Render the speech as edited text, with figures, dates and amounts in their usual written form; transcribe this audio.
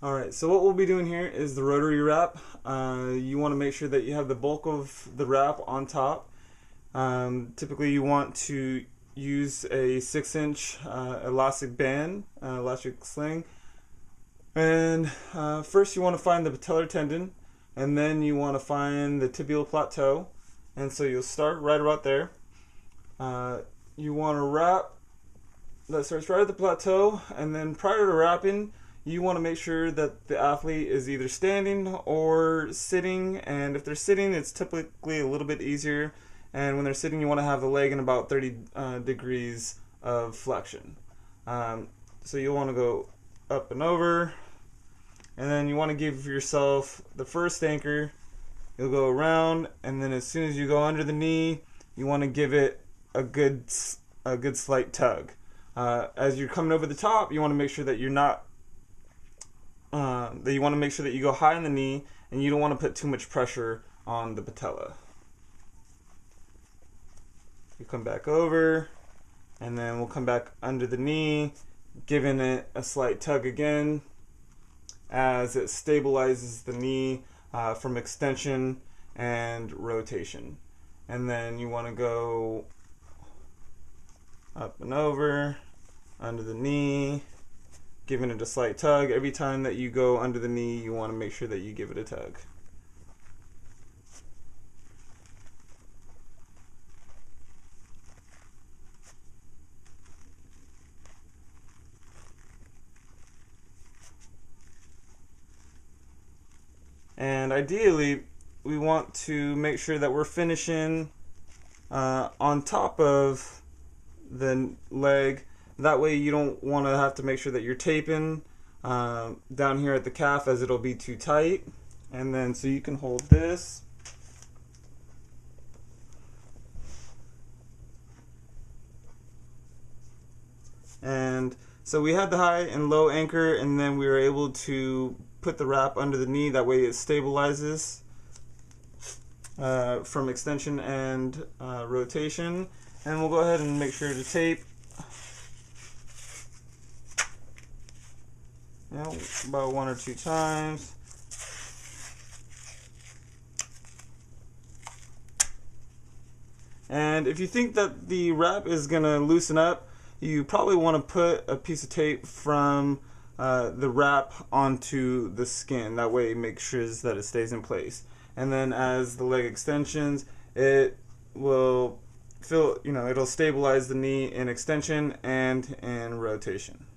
Alright, so what we'll be doing here is the rotary wrap. You want to make sure that you have the bulk of the wrap on top. Typically you want to use a 6-inch elastic band, elastic sling. And first you want to find the patellar tendon, and then you want to find the tibial plateau. And so you'll start right about there. You want to wrap, that starts right at the plateau, and then prior to wrapping, you want to make sure that the athlete is either standing or sitting, and if they're sitting, it's typically a little bit easier, and when they're sitting, you want to have the leg in about 30 degrees of flexion. So you'll want to go up and over, and then you want to give yourself the first anchor. You'll go around, and then as soon as you go under the knee, you want to give it a good slight tug. As you're coming over the top, you want to make sure that you're not that you go high on the knee, and you don't want to put too much pressure on the patella. You come back over, and then we'll come back under the knee, giving it a slight tug again as it stabilizes the knee from extension and rotation. And then you want to go up and over, under the knee, giving it a slight tug. Every time that you go under the knee, you want to make sure that you give it a tug. And ideally, we want to make sure that we're finishing on top of the leg. That way you don't want to have to make sure that you're taping down here at the calf, as it'll be too tight. And then so you can hold this. And so we had the high and low anchor, and then we were able to put the wrap under the knee. That way it stabilizes from extension and rotation. And we'll go ahead and make sure to tape. About 1 or 2 times. And if you think that the wrap is going to loosen up, you probably want to put a piece of tape from the wrap onto the skin. That way it makes sure that it stays in place. And then as the leg extensions, it will it'll stabilize the knee in extension and in rotation.